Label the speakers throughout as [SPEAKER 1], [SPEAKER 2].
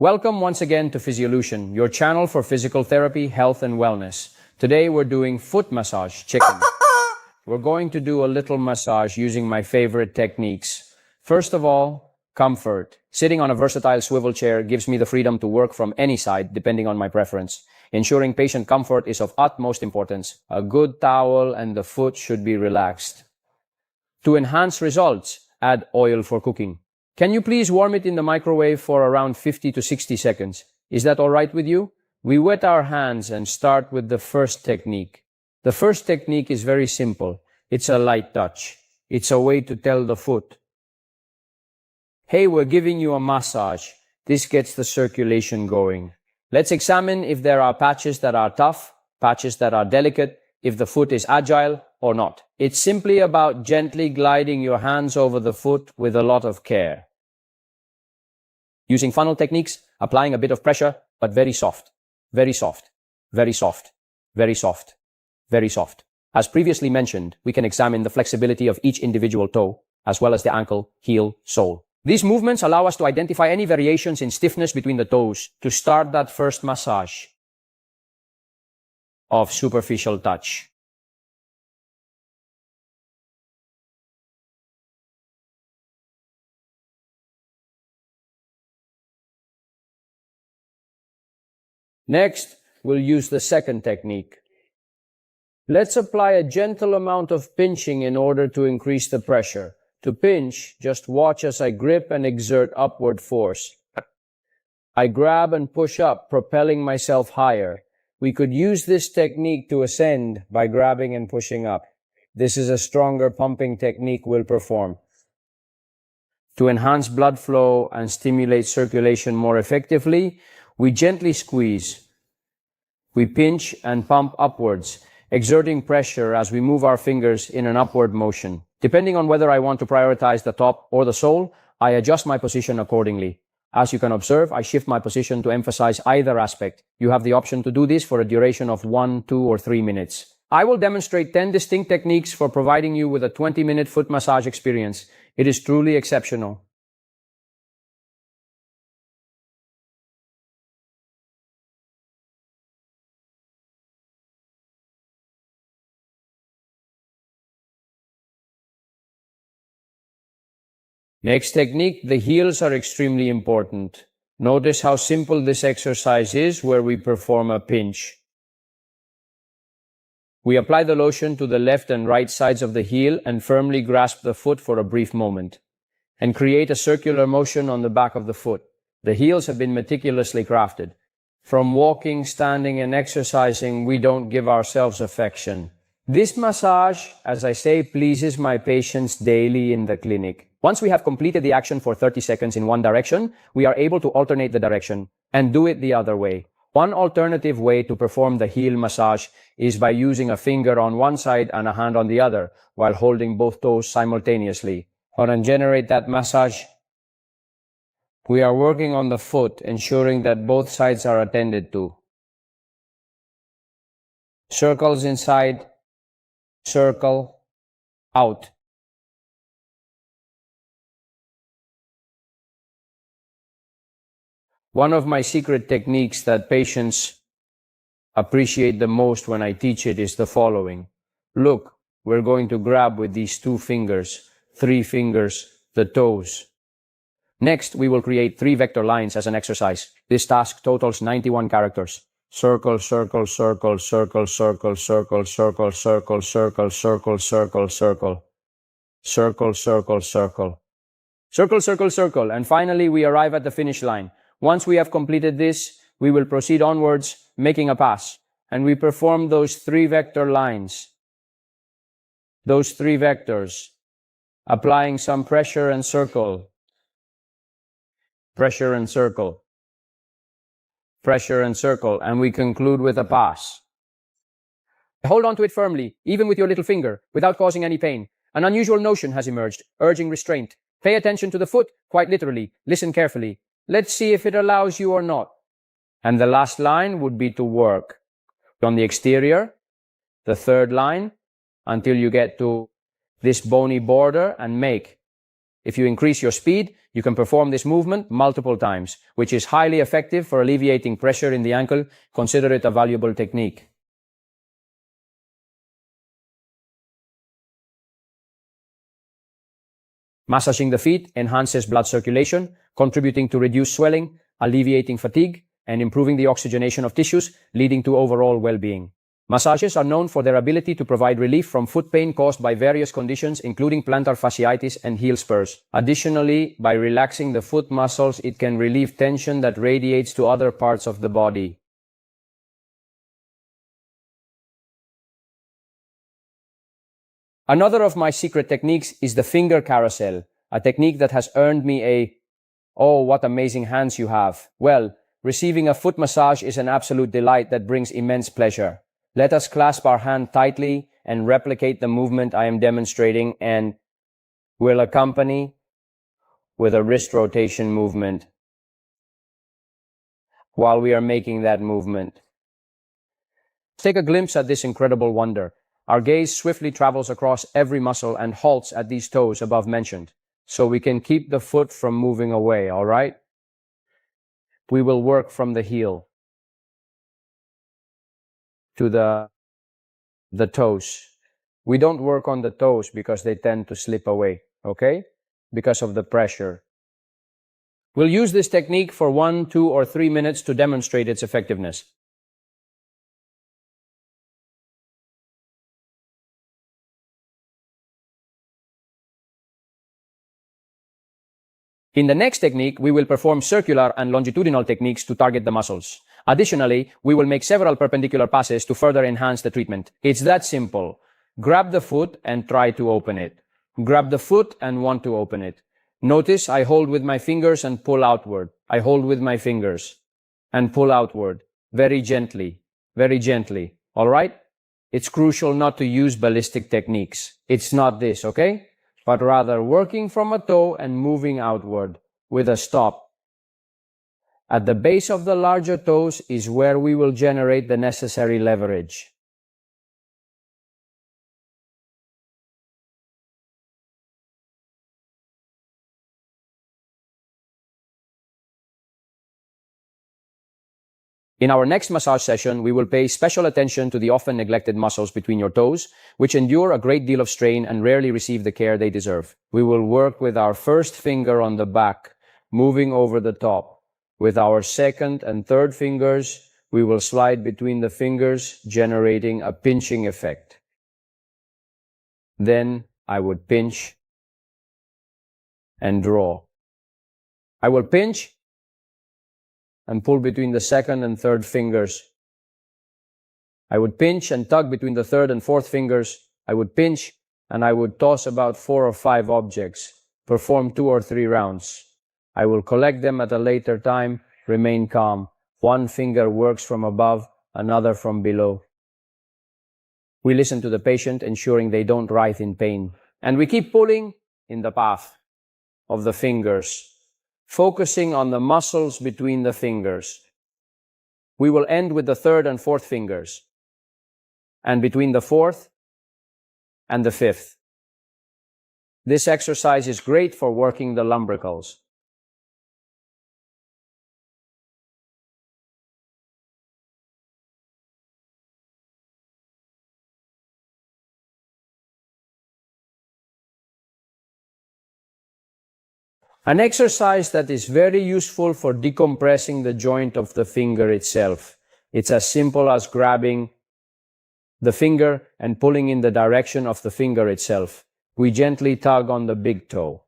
[SPEAKER 1] Welcome once again to Fisiolution, your channel for physical therapy, health, and wellness. Today we're doing foot massage, chicken. We're going to do a little massage using my favorite techniques. First of all, comfort. Sitting on a versatile swivel chair gives me the freedom to work from any side, depending on my preference. Ensuring patient comfort is of utmost importance. A good towel and the foot should be relaxed. To enhance results, add oil for cooking. Can you please warm it in the microwave for around 50 to 60 seconds? Is that all right with you? We wet our hands and start with the first technique. The first technique is very simple. It's a light touch. It's a way to tell the foot, hey, we're giving you a massage. This gets the circulation going. Let's examine if there are patches that are tough, patches that are delicate, if the foot is agile or not. It's simply about gently gliding your hands over the foot with a lot of care. Using funnel techniques, applying a bit of pressure, but very soft, very soft, very soft, very soft, very soft. As previously mentioned, we can examine the flexibility of each individual toe, as well as the ankle, heel, sole. These movements allow us to identify any variations in stiffness between the toes to start that first massage of superficial touch. Next, we'll use the second technique. Let's apply a gentle amount of pinching in order to increase the pressure. To pinch, just watch as I grip and exert upward force. I grab and push up, propelling myself higher. We could use this technique to ascend by grabbing and pushing up. This is a stronger pumping technique we'll perform. To enhance blood flow and stimulate circulation more effectively, we gently squeeze. We pinch and pump upwards, exerting pressure as we move our fingers in an upward motion. Depending on whether I want to prioritize the top or the sole, I adjust my position accordingly. As you can observe, I shift my position to emphasize either aspect. You have the option to do this for a duration of 1, 2, or 3 minutes. I will demonstrate 10 distinct techniques for providing you with a 20-minute foot massage experience. It is truly exceptional. Next technique, the heels are extremely important. Notice how simple this exercise is where we perform a pinch. We apply the lotion to the left and right sides of the heel and firmly grasp the foot for a brief moment, and create a circular motion on the back of the foot. The heels have been meticulously crafted. From walking, standing, and exercising, we don't give ourselves affection. This massage, as I say, pleases my patients daily in the clinic. Once we have completed the action for 30 seconds in one direction, we are able to alternate the direction and do it the other way. One alternative way to perform the heel massage is by using a finger on one side and a hand on the other while holding both toes simultaneously. To generate that massage, we are working on the foot, ensuring that both sides are attended to. Circles inside, circle, out. One of my secret techniques that patients appreciate the most when I teach it is the following. Look, we're going to grab with these 2 fingers, 3 fingers, the toes. Next, we will create 3 vector lines as an exercise. This task totals 91 characters. Circle, circle, circle, circle, circle, circle, circle, circle, circle, circle, circle, circle. Circle, circle, circle. Circle, circle, circle. And finally, we arrive at the finish line. Once we have completed this, we will proceed onwards, making a pass. And we perform those 3 vector lines. Those 3 vectors. Applying some pressure and circle. Pressure and circle. Pressure and circle. And we conclude with a pass. Hold on to it firmly, even with your little finger, without causing any pain. An unusual notion has emerged, urging restraint. Pay attention to the foot, quite literally. Listen carefully. Let's see if it allows you or not. And the last line would be to work on the exterior, the 3rd line, until you get to this bony border and make If you increase your speed, you can perform this movement multiple times, which is highly effective for alleviating pressure in the ankle. Consider it a valuable technique. Massaging the feet enhances blood circulation, contributing to reduced swelling, alleviating fatigue, and improving the oxygenation of tissues, leading to overall well-being. Massages are known for their ability to provide relief from foot pain caused by various conditions, including plantar fasciitis and heel spurs. Additionally, by relaxing the foot muscles, it can relieve tension that radiates to other parts of the body. Another of my secret techniques is the finger carousel, a technique that has earned me a "Oh, what amazing hands you have." Well, receiving a foot massage is an absolute delight that brings immense pleasure. Let us clasp our hand tightly and replicate the movement I am demonstrating, and we'll accompany with a wrist rotation movement while we are making that movement. Take a glimpse at this incredible wonder. Our gaze swiftly travels across every muscle and halts at these toes above mentioned, so we can keep the foot from moving away, all right? We will work from the heel to the toes. We don't work on the toes because they tend to slip away, okay? Because of the pressure. We'll use this technique for 1, 2, or 3 minutes to demonstrate its effectiveness. In the next technique, we will perform circular and longitudinal techniques to target the muscles. Additionally, we will make several perpendicular passes to further enhance the treatment. It's that simple. Grab the foot and try to open it. Grab the foot and want to open it. Notice I hold with my fingers and pull outward. I hold with my fingers and pull outward. Very gently. Very gently. All right? It's crucial not to use ballistic techniques. It's not this, okay? But rather working from a toe and moving outward with a stop. At the base of the larger toes is where we will generate the necessary leverage. In our next massage session, we will pay special attention to the often neglected muscles between your toes, which endure a great deal of strain and rarely receive the care they deserve. We will work with our first finger on the back, moving over the top. With our second and third fingers, we will slide between the fingers, generating a pinching effect. Then I would pinch and draw. I will pinch and pull between the second and third fingers. I would pinch and tug between the third and fourth fingers. I would pinch and I would toss about 4 or 5 objects. Perform 2 or 3 rounds. I will collect them at a later time. Remain calm. One finger works from above, another from below. We listen to the patient, ensuring they don't writhe in pain. And we keep pulling in the path of the fingers, focusing on the muscles between the fingers. We will end with the third and fourth fingers, and between the fourth and the fifth. This exercise is great for working the lumbricals. An exercise that is very useful for decompressing the joint of the finger itself. It's as simple as grabbing the finger and pulling in the direction of the finger itself. We gently tug on the big toe.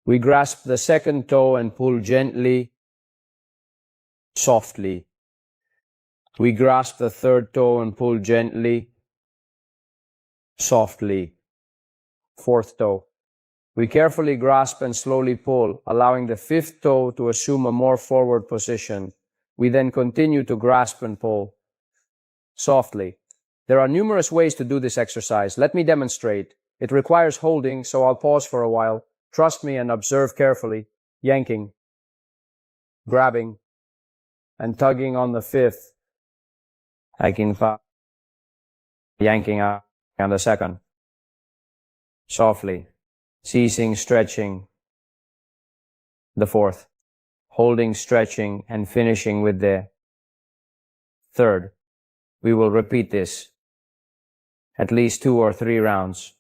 [SPEAKER 1] We grasp the second toe and pull gently, softly. We grasp the third toe and pull gently, softly. Fourth toe. We carefully grasp and slowly pull, allowing the fifth toe to assume a more forward position. We then continue to grasp and pull softly. There are numerous ways to do this exercise. Let me demonstrate. It requires holding, so I'll pause for a while. Trust me and observe carefully. Yanking, grabbing, and tugging on the fifth. Yanking on the second. Softly. ceasing stretching. The fourth, holding stretching and finishing with the third. We will repeat this at least 2 or 3 rounds.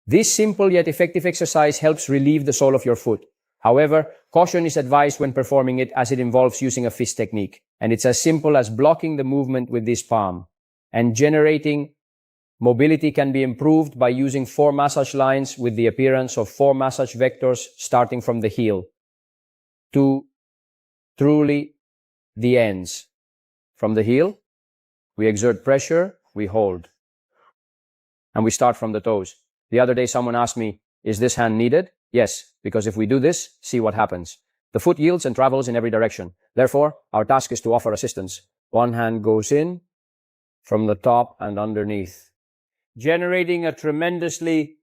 [SPEAKER 1] This simple yet effective exercise helps relieve the sole of your foot. However, caution is advised when performing it as it involves using a fist technique, and it's as simple as blocking the movement with this palm. And generating mobility can be improved by using 4 massage lines with the appearance of 4 massage vectors starting from the heel to truly the ends. From the heel, we exert pressure, we hold, and we start from the toes. The other day someone asked me, is this hand needed? Yes, because if we do this, see what happens. The foot yields and travels in every direction. Therefore, our task is to offer assistance. One hand goes in from the top and underneath, generating a tremendously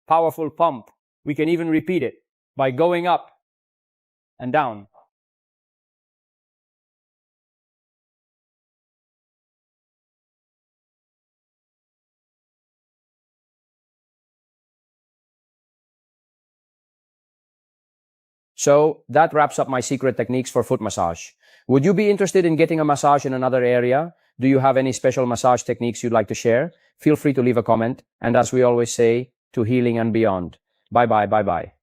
[SPEAKER 1] powerful pump. We can even repeat it by going up and down. So that wraps up my secret techniques for foot massage. Would you be interested in getting a massage in another area? Do you have any special massage techniques you'd like to share? Feel free to leave a comment. And as we always say, to healing and beyond. Bye bye, bye bye.